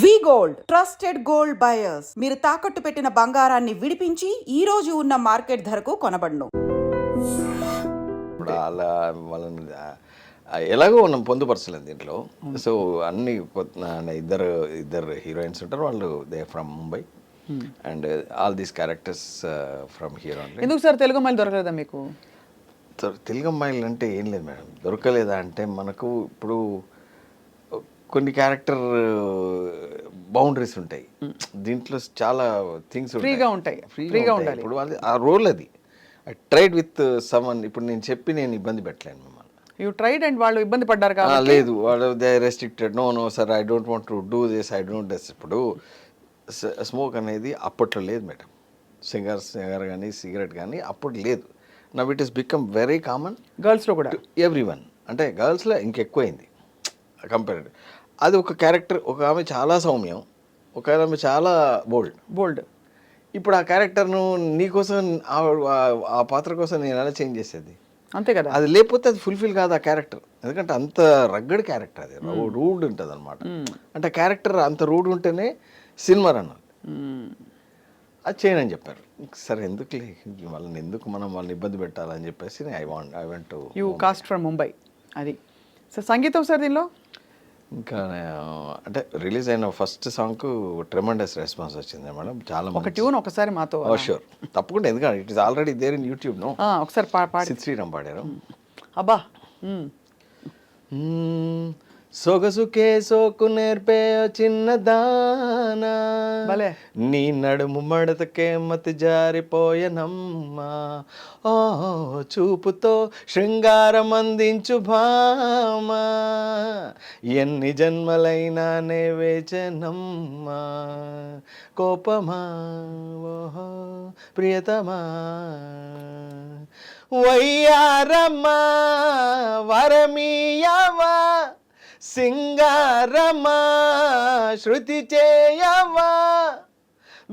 వి gold trusted gold buyers మీరు తాకట్టు పెట్టిన బంగారాన్ని విడిపించి ఈ రోజు ఉన్న మార్కెట్ ధరకు కొనబడును. ఇప్పుడు అలా వాళ్ళని ఎలాగో మనం పొందుపరచలేదు దీంట్లో. సో అన్ని ఇద్దరు హీరోయిన్స్ ఉంటారు, వాళ్ళు they from Mumbai and all these characters from hero. ఎందుకు సార్ తెలుగు అమ్మాయిలు దొరకలేదా మీకు? తెలుగు అమ్మాయిలు అంటే ఏం లేదు మేడం, దొరకలేదా అంటే మనకు ఇప్పుడు కొన్ని క్యారెక్టర్ బౌండరీస్ ఉంటాయి దీంట్లో, చాలా థింగ్స్ ఫ్రీగా ఉంటాయి. ఇప్పుడు అది ఆ రోల్, అది ఐ ట్రైడ్ విత్ సమ్వన్. ఇప్పుడు నేను చెప్పి నేను ఇబ్బంది పెట్టలేను మిమ్మల్ని. యూ ట్రైడ్ అండ్ వాళ్ళు ఇబ్బంది పడ్డారు కాబట్టి. లేదు, వాళ్ళు they restricted. No sir, I don't want to do this, I don't this. ఇప్పుడు స్మోక్ అనేది అప్పట్లో లేదు మేడం, సింగర్ కానీ సిగరెట్ కానీ అప్పుడు లేదు. Now it is become very common గర్ల్స్లో కూడా, ఎవ్రీ వన్. అంటే గర్ల్స్లో ఇంకెక్కువైంది కంపేర్డ్. అది ఒక క్యారెక్టర్, ఒక ఆమె చాలా సౌమ్యం, ఒక ఆమె చాలా బోల్డ్. ఇప్పుడు ఆ క్యారెక్టర్ను నీకోసం ఆ పాత్ర కోసం నేను ఎలా చేంజ్ చేసేది? అంతే కదా. అది లేకపోతే అది ఫుల్ఫిల్ కాదు ఆ క్యారెక్టర్. ఎందుకంటే అంత రగ్గడ్ క్యారెక్టర్, అది రూడ్ ఉంటుంది అనమాట. అంటే క్యారెక్టర్ అంత రూడ్ ఉంటేనే సినిమా అన్నది. అది చేయనని చెప్పారు. సరే ఎందుకు వాళ్ళని ఇబ్బంది పెట్టాలని చెప్పేసి I want to you cast from Mumbai. అది సార్ సంగీతం సార్ దీనిలో ఇంకా అంటే రిలీజ్ అయిన ఫస్ట్ సాంగ్కు ట్రెమండస్ రెస్పాన్స్ వచ్చింది మేడం. చాలా ఒక ట్యూన్ ఒకసారి మాతో. షూర్, తప్పకుండా. ఎందుకంటే it is already there in YouTube. No, ఒకసారి సిద్ శ్రీరామ్ పాడారు. అబ్బా. సొగసుకే సోకు నేర్పే చిన్నదానా, నీ నడుము మడతకే మతి జారిపోయనమ్మా, ఓ చూపుతో శృంగారం అందించు భామా, ఎన్ని జన్మలైనా నే వేచనమ్మా, కోపమా ఓహో ప్రియతమా, వయ్యారమ్మా వరమీయవా, సింగారమా శృతి చేయవా,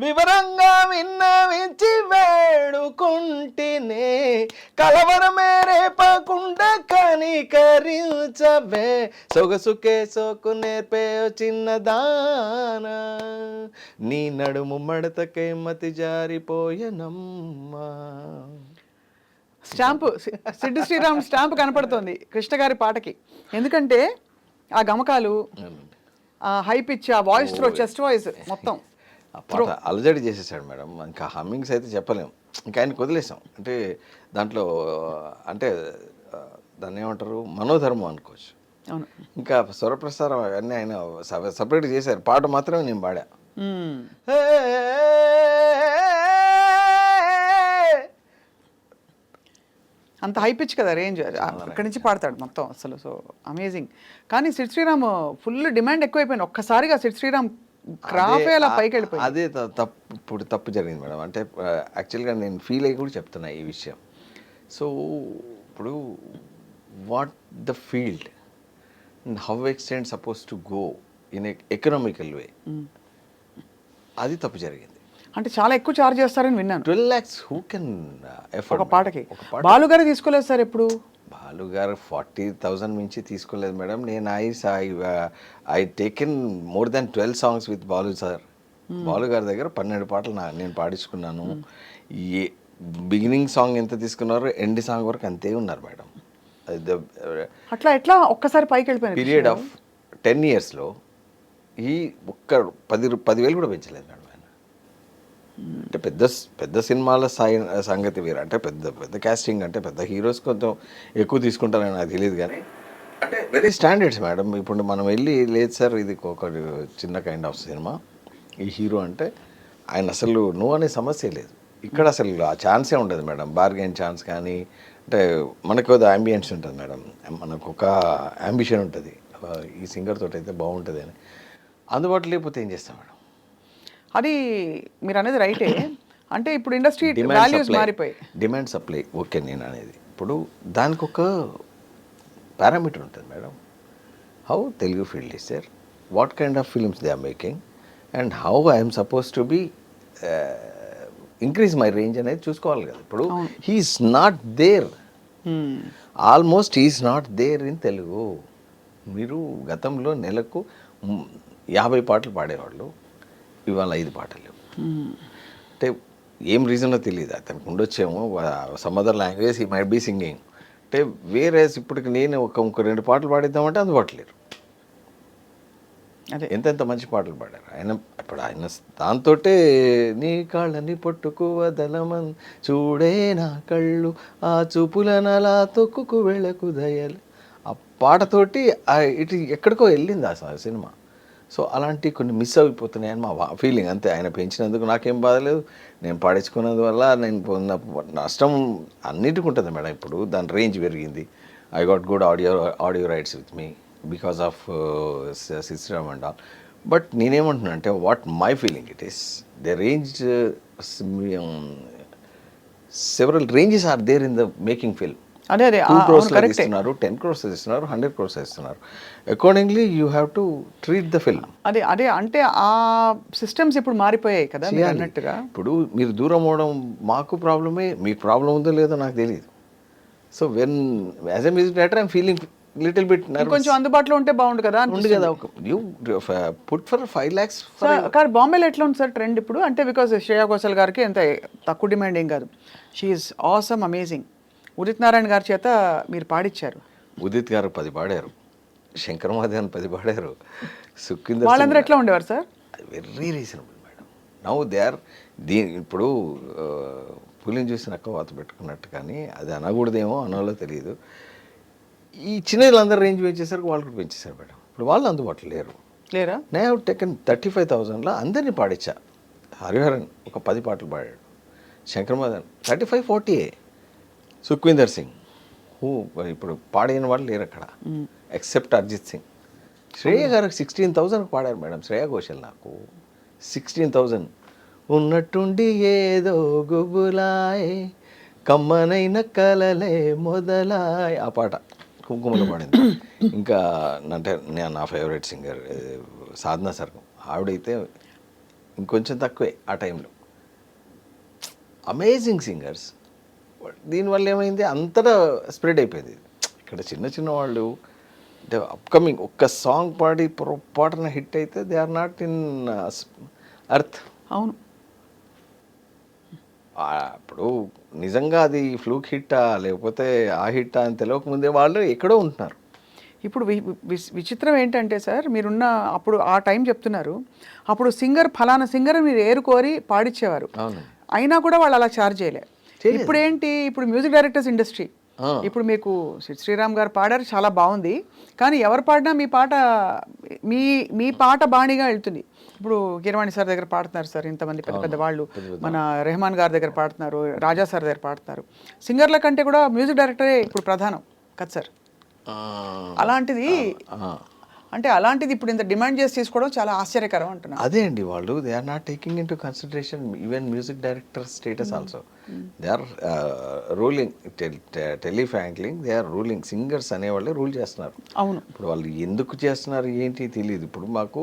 వివరంగా విన్నవించి వేడుకుంటేనే, కలవరమే రేపకుండా కనికరించవే, సొగసుకే సోకు నేర్పే చిన్నదానా, నీ నడుము మడతకే మతి జారిపోయనమ్మా. స్టాంపు, సిడ్ శ్రీరామ్ స్టాంపు కనపడుతోంది కృష్ణ గారి పాటకి. ఎందుకంటే ఆ గమకాలు, ఆ హై పిచ్, ఆ వాయిస్ త్రో, చెస్ట్ వాయిస్ మొత్తం అలజడి చేసేసాడు మేడం. ఇంకా హమ్మింగ్స్ అయితే చెప్పలేము, ఇంకా ఆయనకు వదిలేసాం. అంటే దాంట్లో అంటే దాన్ని ఏమంటారు, మనోధర్మం అనుకోవచ్చు. అవును. ఇంకా స్వరప్రసారం అన్నీ ఆయన సపరేట్ చేశారు, పాట మాత్రమే నేను పాడా. అంత హై పిచ్ కదా రేంజ్, అక్కడి నుంచి పాడతాడు మొత్తం అసలు. So amazing. కానీ సిడ్ శ్రీరామ్ ఫుల్ డిమాండ్ ఎక్కువైపోయింది ఒక్కసారిగా. సిడ్ శ్రీరామ్ క్రాఫే అలా పైకి వెళ్ళిపోయింది. అదే తప్పు జరిగింది మేడం. అంటే యాక్చువల్గా నేను ఫీల్ అయ్యి కూడా చెప్తున్నా ఈ విషయం. సో ఇప్పుడు what the field and how extend suppose to go in economical way, అది తప్పు జరిగింది. అంటే చాలా ఎక్కువ చార్జ్ చేస్తారని విన్నాను. 12 lakhs హూ కెన్ ఎఫర్ట్? ఒక పాటకి బాలు గారు తీసుకోలేదు సార్ ఎప్పుడు? బాలు గారు 40,000 మించి తీసుకోలేదు మేడం. నేను I taken more than 12 songs with Balu sir. Balu గారి దగ్గర 12 పాటలు నేను పాడించుకున్నాను. ఏ బిగినింగ్ సాంగ్ ఎంత తీసుకున్నారో ఎండ్ సాంగ్ వరకు అంతే ఉన్నారు మేడం. అట్లా ఎట్లా ఒక్కసారి పైకి వెళ్ళిపోయింది? పీరియడ్ ఆఫ్ 10 yearsలో ఈ ఒక్క 10,000 కూడా పెంచలేదు మేడం. అంటే పెద్ద సినిమాల సంగతి వేరు. అంటే పెద్ద క్యాస్టింగ్, అంటే పెద్ద హీరోస్ కొంచెం ఎక్కువ తీసుకుంటారని నాకు తెలియదు, కానీ అంటే వెరీ స్టాండర్డ్స్ మేడం. ఇప్పుడు మనం వెళ్ళి లేదు సార్ ఇది ఒక చిన్న కైండ్ ఆఫ్ సినిమా, ఈ హీరో అంటే ఆయన అసలు నో అనే సమస్య లేదు. ఇక్కడ అసలు ఆ ఛాన్సే ఉండదు మేడం, బార్గెన్ ఛాన్స్ కానీ. అంటే మనకు ఒక అంబియన్స్ ఉంటుంది మేడం, మనకు ఒక అంబిషన్ ఉంటుంది, ఈ సింగర్ తోటి అయితే బాగుంటుంది అని. అందుబాటులో లేకపోతే ఏం చేస్తాం మేడం? అది మీరు అనేది రైటే. అంటే ఇప్పుడు ఇండస్ట్రీ వాల్యూస్ మారిపోయి, డిమాండ్ సప్లై. ఓకే, నేను అనేది ఇప్పుడు దానికి ఒక పారామీటర్ ఉంటుంది madam. How Telugu field is there, what kind of films they are making, and how I'm suppose to be increase my range అనేది చూసుకోవాలి కదా. ఇప్పుడు he's not there, almost he's not there in Telugu. మీరు గతంలో నెలకు 50 పాటలు పాడేవాళ్ళు, ఇవాళ 5 పాటలు. అంటే ఏం రీజనో తెలియదు, అతనికి ఉండొచ్చేమో some other language he might be singing. అంటే వేరే ఇప్పటికి నేను ఇంకో 2 పాటలు పాడిద్దామంటే అందుబాటులేరు. అదే ఎంతెంత మంచి పాటలు పాడారు ఆయన. ఇప్పుడు ఆయన దాంతో నీ కాళ్ళని పట్టుకు వదలమన్ చూడే నా కళ్ళు ఆ చూపులనలా తొక్కుకు వెళ్ళకు దయలు, ఆ పాటతోటి ఇటు ఎక్కడికో వెళ్ళింది ఆ సినిమా. సో అలాంటి కొన్ని మిస్ అయిపోతున్నాయని మా ఫీలింగ్ అంతే. ఆయన పెంచినందుకు నాకేం బాధలేదు, నేను పాడించుకున్నందువల్ల నేను పొందిన నష్టం అన్నిటికీ ఉంటుంది మేడం. ఇప్పుడు దాని రేంజ్ పెరిగింది. I got good audio rights with me because of system and all. But నేనేమంటున్నా అంటే what my feeling it is the range, several ranges are there in the making film. అదే అదే 2 crores కరెక్టే. ఇస్తున్నారు, 10 crores ఇస్తున్నారు, 100 crores ఇస్తున్నారు. Accordingly you have to treat the film. అదే అదే అంటే ఆ సిస్టమ్స్ ఇప్పుడు మారిపోయాయి కదా మీరు అన్నట్టుగా. ఇప్పుడు మీరు దూరం అవడం మాకు ప్రాబ్లమే, మీకు ప్రాబ్లం ఉందో లేదో నాకు తెలియదు. So when as a music director I'm feeling little bit కొంచెం అందుబాటులో ఉంటే బాగుండు కదా ఉంది కదా. You put for 5 lakhs. కానీ బాంబేలో ఎట్లా ఉంది సార్ ట్రెండ్ ఇప్పుడు? అంటే బికాజ్ శ్రేయా ఘోషల్ గారికి ఎంత తక్కువ డిమాండ్ ఏం కాదు, she's awesome amazing. Udit Narayan గారి చేత మీరు పాడిచ్చారు. ఉదిత్ గారు 10 పాడారు, శంకర్ మహాదేవన్ 10 పాడారు, సుఖీందర్ వాళ్ళందరూ ఎట్లా ఉండేవారు sir? Very reasonable madam. Now they are ఇప్పుడు పులిని చూసి నక్క వాత పెట్టుకున్నట్టు, కానీ అది అనకూడదేమో అనాలో తెలియదు. ఈ చిన్నలందరూ రేంజ్ పెంచేసరికి వాళ్ళు కూడా పెంచేశారు మేడం. ఇప్పుడు వాళ్ళు అందుబాటులో లేరు. లేరా? నే హ్యావ్ టేకెన్ 35,000లో అందరినీ పాడించా. హరిహరన్ ఒక 10 పాటలు పాడాడు, శంకర్ మహాదేవన్ 35-40. సుఖ్వీందర్ సింగ్ ఇప్పుడు పాడిన వాళ్ళు లేరు అక్కడ ఎక్సెప్ట్ అరిజిత్ సింగ్. శ్రేయ గారికి 16,000 పాడారు మేడం. శ్రేయా ఘోషల్ నాకు 16,000. ఉన్నట్టుండి ఏదో గుబులాయ్ కమ్మనైన కలలే మొదలాయ్, ఆ పాట కుంకుమలో పాడింది. ఇంకా అంటే నా ఫేవరెట్ సింగర్ సాధనా సర్గం, ఆవిడైతే ఇంకొంచెం తక్కువే ఆ టైంలో. Amazing singers. దీనివల్ల ఏమైంది, అంతటా స్ప్రెడ్ అయిపోయింది. ఇక్కడ చిన్న చిన్న వాళ్ళు అంటే అప్కమింగ్ ఒక్క సాంగ్ పాడి పొరపాటున హిట్ అయితే they are not in earth. అవును. ఇప్పుడు నిజంగా అది ఫ్లూక్ హిట్టా లేకపోతే ఆ హిట్టా అని తెలియకముందే వాళ్ళు ఎక్కడో ఉంటున్నారు. ఇప్పుడు విచిత్రం ఏంటంటే సార్, మీరున్న అప్పుడు ఆ టైం చెప్తున్నారు, అప్పుడు సింగర్ ఫలానా సింగర్ మీరు ఏరుకోరి పాడిచ్చేవారు, అయినా కూడా వాళ్ళు అలా ఛార్జ్ చేయలే. ఇప్పుడు ఏంటి, ఇప్పుడు మ్యూజిక్ డైరెక్టర్స్ ఇండస్ట్రీ. ఇప్పుడు మీకు శ్రీరామ్ గారు పాడారు, చాలా బాగుంది, కానీ ఎవరు పాడినా మీ పాట మీ పాట బాణిగా వెళ్తుంది. ఇప్పుడు కీరవాణి సార్ దగ్గర పాడుతున్నారు సార్ ఇంతమంది పెద్ద పెద్ద వాళ్ళు, మన రెహమాన్ గారి దగ్గర పాడుతున్నారు, రాజా సార్ దగ్గర పాడుతున్నారు. సింగర్ల కంటే కూడా మ్యూజిక్ డైరెక్టరే ఇప్పుడు ప్రధానం కదా సార్. అలాంటిది అంటే అలాంటిది ఇప్పుడు ఇంత డిమాండ్ చేసి తీసుకోవడం చాలా ఆశ్చర్యకరం అంటున్నారు. అదే అండి, వాళ్ళు they are not taking into consideration even music director status also. They are ruling, టెలిఫ్రాంక్లింగ్ దే ఆర్ రూలింగ్. సింగర్స్ అనేవాళ్ళే రూల్ చేస్తున్నారు. అవును. ఇప్పుడు వాళ్ళు ఎందుకు చేస్తున్నారు ఏంటి తెలియదు. ఇప్పుడు మాకు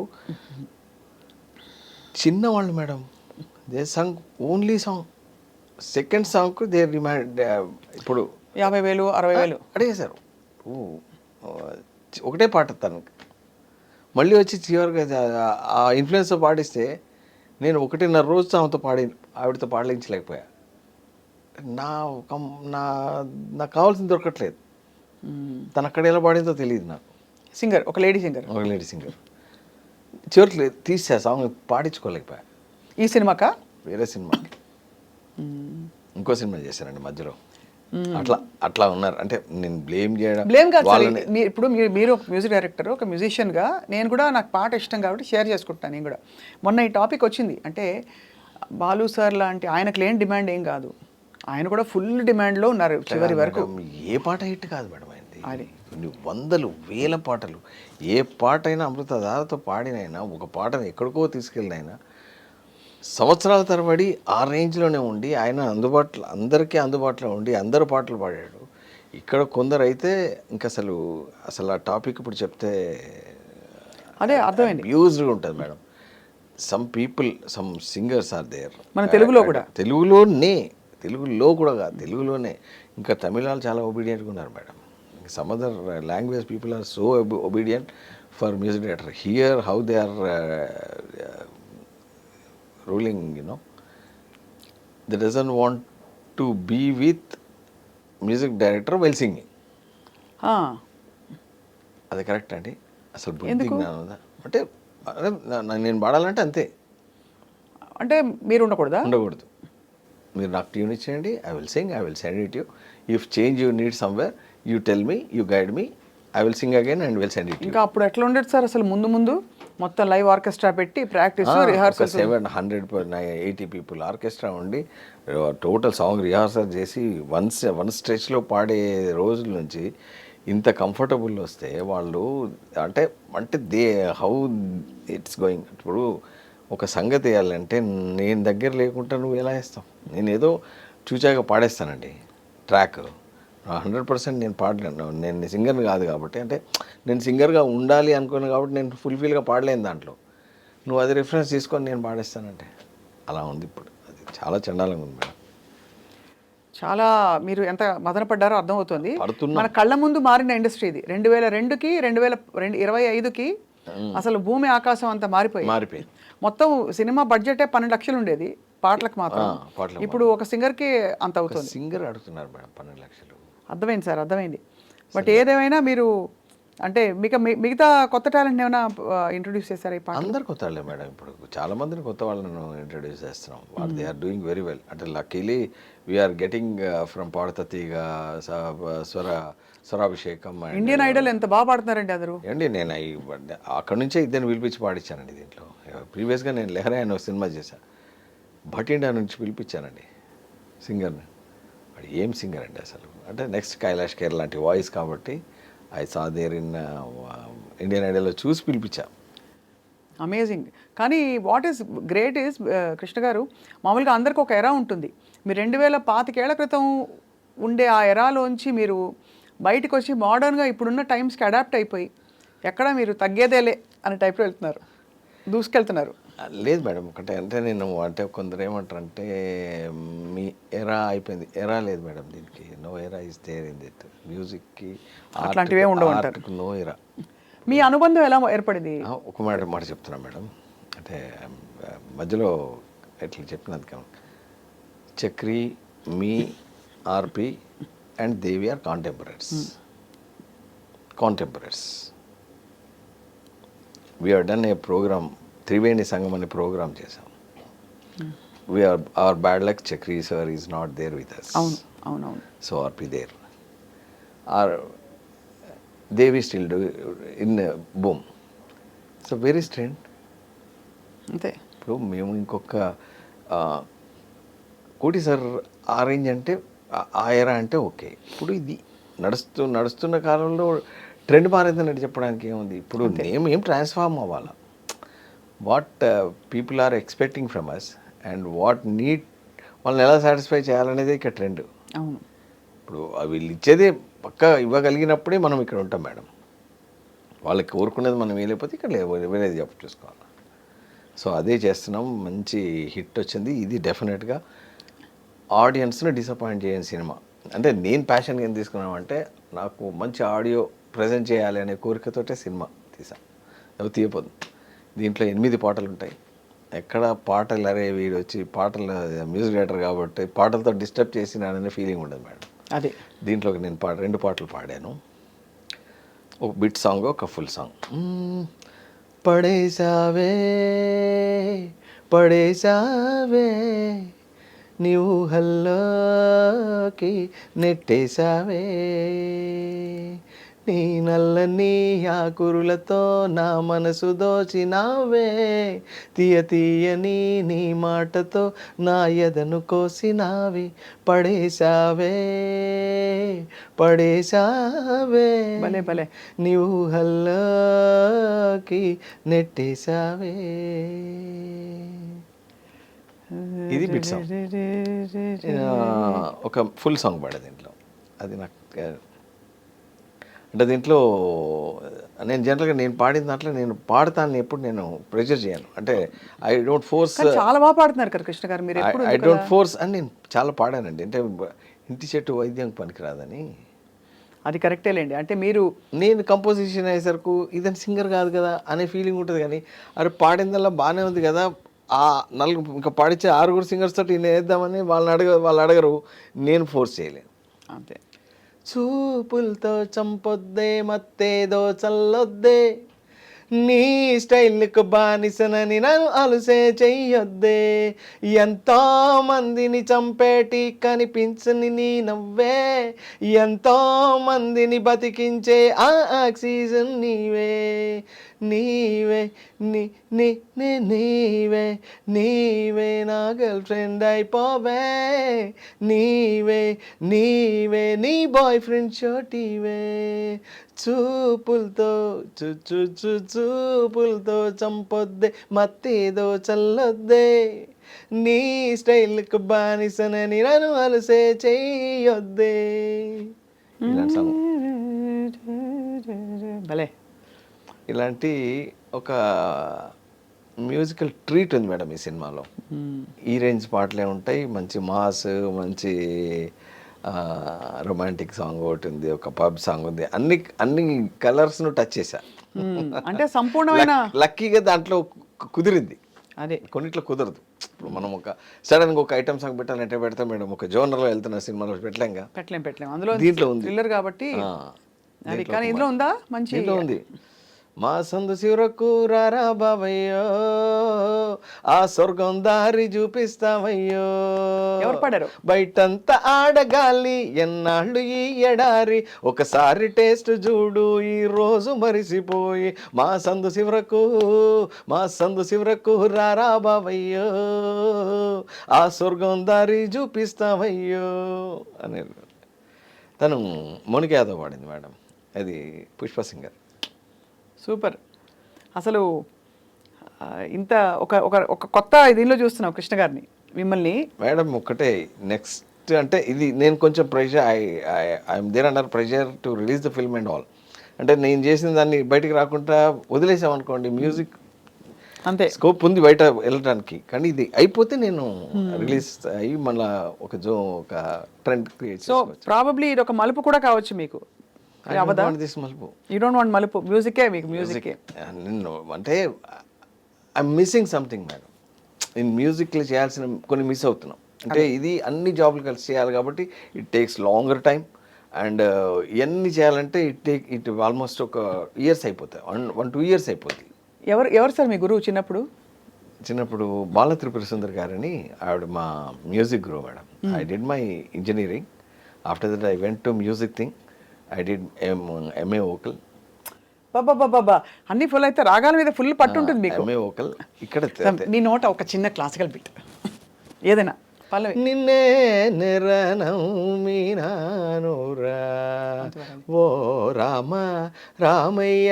చిన్నవాళ్ళు madam, they sung only song, second సాంగ్కు దే డిమాండ్ ఇప్పుడు 50,000 60,000 అడిగేశారు. ఒకటే పాట తనకి మళ్ళీ వచ్చి చివరిగా ఆ ఇన్ఫ్లుయెన్స్తో పాడిస్తే నేను 1.5 రోజు ఆమెతో ఆవిడతో పాడించలేకపోయా. నాకు కావాల్సింది దొరకట్లేదు. తను అక్కడ ఎలా పాడిందో తెలియదు నాకు. సింగర్ ఒక లేడీ సింగర్ చివరికి తీసా సాంగ్ పాడించుకోలేకపోయా. ఈ సినిమాకా? వేరే సినిమాకి, ఇంకో సినిమా చేశానండి మధ్యలో. అట్లా ఉన్నారు. అంటే నేను బ్లేమ్ కాదు సార్. ఇప్పుడు మీరు ఒక మ్యూజిక్ డైరెక్టర్, ఒక మ్యూజిషియన్గా నేను కూడా నాకు పాట ఇష్టం కాబట్టి షేర్ చేసుకుంటాను. నేను కూడా మొన్న ఈ టాపిక్ వచ్చింది అంటే బాలు సార్ లాంటి ఆయనకు లేని డిమాండ్ ఏం కాదు, ఆయన కూడా ఫుల్ డిమాండ్లో ఉన్నారు చివరి వరకు. ఏ పాట హిట్ కాదు మేడం అది. కొన్ని వందలు వేల పాటలు, ఏ పాట అయినా అమృతధారతో పాడినైనా, ఒక పాటను ఎక్కడికో తీసుకెళ్ళినైనా సంవత్సరాల తరబడి ఆ రేంజ్లోనే ఉండి ఆయన అందరికీ అందుబాటులో ఉండి అందరు పాటలు పాడాడు. ఇక్కడ కొందరు అయితే ఇంకా అసలు ఆ టాపిక్ ఇప్పుడు చెప్తే అదే అర్థమైంది, యూజ్డ్గా ఉంటుంది madam. Some people, some singers are there మన తెలుగులో కూడా, తెలుగులో కూడా కాదు, తెలుగులోనే. ఇంకా తమిళ చాలా ఒబీడియంట్గా ఉన్నారు madam. Some other language people are so obedient. For music director here how they are ruling, they doesn't want to be with music director well singing. అది కరెక్ట్ అండి? అసలు బుద్ధి జ్ఞానం ఉందా? అంటే అదే నేను పాడాలంటే అంతే, అంటే మీరు ఉండకూడదా? ఉండకూడదు. మీరు నాకు ట్యూన్ ఇచ్చేయండి, I will sing, I will send it you. If change you need somewhere, you tell me, you guide me, I will sing again and will send it you. ఇంకా అప్పుడు ఎట్లా ఉండేది సార్ అసలు? ముందు మొత్తం లైవ్ ఆర్కెస్ట్రా పెట్టి practice rehearsal 780 people orchestra ఉండి total song rehearsal చేసి వన్ స్ట్రెచ్లో పాడే రోజుల నుంచి ఇంత కంఫర్టబుల్ వస్తే వాళ్ళు అంటే దే హౌ ఇట్స్ గోయింగ్. ఇప్పుడు ఒక సంగతి వేయాలంటే నేను దగ్గర లేకుండా నువ్వు ఎలా వేస్తావు? నేను ఏదో చూచాక పాడేస్తానండి ట్రాక్. 100% నేను పాడలేను, నేను సింగర్ని కాదు కాబట్టి. అంటే నేను సింగర్గా ఉండాలి అనుకున్నాను కాబట్టి నేను ఫుల్ఫిల్గా పాడలేను దాంట్లో. నువ్వు అది రిఫరెన్స్ తీసుకొని నేను పాడేస్తానంటే అలా ఉంది ఇప్పుడు. అది చాలా చండాలంగా ఉంది మేడం. చాలా మీరు ఎంత మదన పడ్డారో అర్థమవుతుంది. పడుతున్నా. మన కళ్ళ ముందు మారిన ఇండస్ట్రీ ఇది. 2002కి 2025కి అసలు భూమి ఆకాశం అంతా మారిపోయింది. మొత్తం సినిమా బడ్జెటే 12 లక్షలు ఉండేది పాటలకు మాత్రం. ఇప్పుడు ఒక సింగర్కి అంత అవుతుంది. సింగర్ అడుగుతున్నారు మేడం 12 లక్షలు. అర్థమైంది సార్, అర్థమైంది. బట్ ఏదేమైనా మీరు అంటే మిగతా కొత్త టాలెంట్ ఏమైనా ఇంట్రొడ్యూస్ చేశారు ఈ పాట? అందరు కొత్త వాళ్ళే మేడం. ఇప్పుడు చాలా మందిని కొత్త వాళ్ళను ఇంట్రడ్యూస్ చేస్తున్నాం. వాళ్ళు they are doing very well. అంటే luckily we are getting from Padutha Theeyaga, Swarabhishekam. Indian Idol ఎంత బాగా పాడుతున్నారండి అందరూ. ఏమండి నేను అక్కడ నుంచే ఇద్దరిని పిలిపించి పాడించానండి దీంట్లో. ప్రీవియస్గా నేను లెహరా అనే ఒక సినిమా చేశాను, భటిండా నుంచి పిలిపించానండి సింగర్ని. వాడు ఏం సింగర్ అండి అసలు. అంటే నెక్స్ట్ కైలాష్ కేర్ లాంటి వాయిస్ కాబట్టి I saw there in Indian ఐడల్లో చూసి పిలిపించా. అమేజింగ్. కానీ what is great is Krishna garu, మామూలుగా అందరికి ఒక ఎరా ఉంటుంది. మీరు 2025 ఏళ్ల క్రితం ఉండే ఆ ఎరాలోంచి మీరు బయటకు వచ్చి మోడర్న్గా ఇప్పుడున్న టైమ్స్కి అడాప్ట్ అయిపోయి ఎక్కడ మీరు తగ్గేదేలే అనే టైప్లో వెళ్తున్నారు, దూసుకెళ్తున్నారు. లేదు మేడం. అంటే నేను అంటే కొందరు ఏమంటారంటే మీ ఎరా అయిపోయింది. ఎరా లేదు మేడం దీనికి. నో ఎరా ఇస్ దేర్ ఇన్ దిట్. మ్యూజిక్కి అట్లాంటివే ఉండవంటారు. నో ఎరా. మీ అనుబంధం ఎలా ఏర్పడింది? ఒక మాట చెప్తున్నా మేడం. అంటే మధ్యలో ఎట్లా చెప్పినందుకు చక్రి, మీ, RP and Devi are contemporaries. We have done a program, Triveni Sangam అనే ప్రోగ్రామ్ చేసాం. Our bad luck Chakri sir is not there with us. అవునవును. So RP there are Devi still do in boom. So very strength అంతే. ఇప్పుడు మేము ఇంకొక కోటి సార్ ఆ రేంజ్ అంటే ఆ ఎరా అంటే ఓకే. ఇప్పుడు ఇది నడుస్తున్న కాలంలో ట్రెండ్ మారేదని చెప్పడానికి ఏముంది. ఇప్పుడు నేమ్ ఏం ట్రాన్స్ఫార్మ్ అవ్వాలా. What people are expecting from us and what need వాళ్ళని ఎలా సాటిస్ఫై చేయాలనేది ఇక్కడ ట్రెండ్. అవును. ఇప్పుడు వీళ్ళు ఇచ్చేదే పక్కా ఇవ్వగలిగినప్పుడే మనం ఇక్కడ ఉంటాం మేడం. వాళ్ళకి కోరుకునేది మనం వేయలేకపోతే ఇక్కడ వేరేది చూసుకోవాలి. సో అదే చేస్తున్నాం. మంచి హిట్ వచ్చింది. ఇది డెఫినెట్గా ఆడియన్స్ని డిసప్పాయింట్ చేయని సినిమా. అంటే నేను ప్యాషన్గా ఏం తీసుకున్నామంటే నాకు మంచి ఆడియో ప్రజెంట్ చేయాలి అనే కోరికతోటే సినిమా తీసాను. అవి తీయపోదు. దీంట్లో 8 పాటలు ఉంటాయి. ఎక్కడ పాటలు అరే వీడు వచ్చి పాటలు మ్యూజిక్ డైరెక్టర్ కాబట్టి పాటలతో డిస్టర్బ్ చేసినాననే ఫీలింగ్ ఉండదు మేడం. అదే దీంట్లోకి నేను 2 పాటలు పాడాను. ఒక బిట్ సాంగ్, ఒక ఫుల్ సాంగ్. పడేసావే నీవు హల్లోకి నెట్టేసావే, నీ నల్లని ఆకురులతో నా మనసు దోచినావే, తీయని నీ మాటతో నా ఎదను కోసినావి, పడేసావే భలే భలే నీవు హల్లోకి నెట్టేసావే. ఇది బిట్ సాంగ్. ఒక ఫుల్ సాంగ్ పాడే దీంట్లో. అది నాకు అంటే దీంట్లో నేను జనరల్గా నేను పాడిన దాంట్లో నేను పాడతాను, ఎప్పుడు నేను ప్రెషర్ చేయను. అంటే ఐ డోంట్ ఫోర్స్. చాలా బాగా పాడుతున్నారు కదా కృష్ణ గారు మీరు. ఐ డోంట్ ఫోర్స్ అని నేను చాలా పాడానండి. అంటే ఇంటి చెట్టు వైద్యం పనికిరాదని. అది కరెక్టేలేండి. అంటే మీరు నేను కంపోజిషన్ అయ్యేసరికి ఇదని సింగర్ కాదు కదా అనే ఫీలింగ్ ఉంటుంది, కానీ అరే పాడిందల్లా బాగానే ఉంది కదా, ఆ ఇంకా పాడించే 6 సింగర్స్ తోటి నేను వేద్దామని వాళ్ళు అడగరు, నేను ఫోర్స్ చేయలేను. అంతే. చూపులతో చంపొద్దే మత్తేదో చల్లొద్దే, నీ స్టైల్కు బానిసనని నన్ను అలుసే చెయ్యొద్దే, ఎంతో మందిని చంపేటి కనిపించని నీ నవ్వే, ఎంతో మందిని బతికించే ఆ ఆక్సిజన్ నీవే, నీవే నీ నీ నీ నీవే, నీవే నా గర్ల్ ఫ్రెండ్ అయిపోవే, నీవే నీవే నీ బాయ్ ఫ్రెండ్ చోటీవే, చూపులతో చూపులతో చంపొద్దే మత్తేదో చల్లొద్దే, నీ స్టైల్కు బానిసనని నన్ను అలసే చెయ్యొద్దే. ఇలాంటి సాంగ్, భలే. ఇలాంటి ఒక మ్యూజికల్ ట్రీట్ ఉంది మేడం ఈ సినిమాలో. ఈ రేంజ్ పాటలే ఉంటాయి, మంచి మాస్, మంచి రొమాంటిక్ సాంగ్ ఒకటి ఉంది, ఒక పబ్ సాంగ్ ఉంది, అన్ని కలర్స్ను టచ్ చేశా. అంటే సంపూర్ణమైన లక్కీగా దాంట్లో కుదిరింది, అదే కొన్నిట్లో కుదరదు. ఇప్పుడు మనం ఒక సడన్గా ఒక ఐటమ్ సాంగ్ పెట్టాలంటే పెడతాం మేడం, ఒక జోనర్లో వెళ్తున్న సినిమాలో పెట్టలేంగా, పెట్టలేం. అందులో దీంట్లో ఉంది థ్రిల్లర్ కాబట్టి అది. దీంట్లో కానీ ఇందులో ఉందా మంచి? దీంట్లో ఉంది. మా సందు శివరకు రారా బావయ్యో, ఆ స్వర్గం దారి చూపిస్తావయ్యో, ఎవరు పాడారు? బయటంతా ఆడగాలి ఎన్నాళ్ళు ఈ ఎడారి, ఒకసారి టేస్ట్ చూడు ఈ రోజు మరిసిపోయి, మా సందు శివరకు రారా బావయ్యో, ఆ స్వర్గం దారి చూపిస్తావయ్యో అని. తను మోనికా యాదవ్ పాడింది మేడం, అది పుష్ప సింగర్. సూపర్. అసలు ఇంత ఒక ఒక ఒక కొత్త దీనిలో చూస్తున్నాం కృష్ణ గారిని, మిమ్మల్ని. మేడం ఒక్కటే నెక్స్ట్ అంటే ఇది నేను కొంచెం pressure, I'm there under pressure to release the film and all. అంటే నేను చేసిన దాన్ని బయటికి రాకుండా వదిలేసామనుకోండి, మ్యూజిక్ అంతే స్కోప్ ఉంది బయట వెళ్ళడానికి, కానీ ఇది అయిపోతే నేను రిలీజ్ అయ్యి మళ్ళీ ఒక ట్రెండ్ క్రియేట్. సో ప్రాబబ్లీ ఇది ఒక మలుపు కూడా కావచ్చు మీకు. మలుపు యూ డోంట్ వాంట్ మలుపు, మ్యూజికే మీకు, మ్యూజికే. నేను అంటే ఐఎమ్ మిస్సింగ్ సంథింగ్ మేడం, నేను మ్యూజిక్లో చేయాల్సిన కొన్ని మిస్ అవుతున్నాం. అంటే ఇది అన్ని జాబ్లు కలిసి చేయాలి కాబట్టి it takes longer time, and ఇవన్నీ చేయాలంటే ఇట్ ఆల్మోస్ట్ ఒక ఇయర్స్ అయిపోతాయి, 1-2 years అయిపోతుంది. ఎవరు సార్ మీ గురువు చిన్నప్పుడు బాల త్రిపుర సుందర్ గారని, ఆవిడ మా మ్యూజిక్ గురువు madam. I did my engineering, after that I went to music thing, I did MA vocal. బాబా అన్ని ఫుల్ అయితే రాగాల మీద ఫుల్ పట్టు ఉంటుంది మీకు. MA vocal. ఇక్కడ మీ నోట ఒక చిన్న క్లాసికల్ బిట్ ఏదైనా పల్లవి. నిన్నే నెరనౌమినానురా ఓ రామ రామయ్య,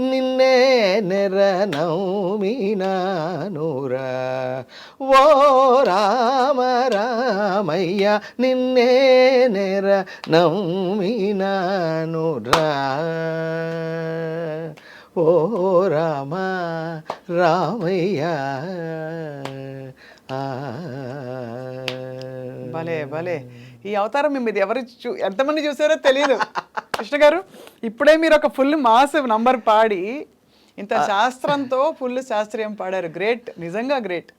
నిన్నే నెరనౌమినానురా ఓ రామ రామయ్య, నిన్నే నెరనౌమినానురా ఓ రామ రామయ్య. భలే ఈ అవతారం మీద ఎవరు ఎంతమంది చూసారో తెలియదు కృష్ణ గారు. ఇప్పుడే మీరు ఒక ఫుల్ మాస్ నంబర్ పాడి ఇంత శాస్త్రంతో ఫుల్ శాస్త్రీయం పాడారు. గ్రేట్, నిజంగా గ్రేట్.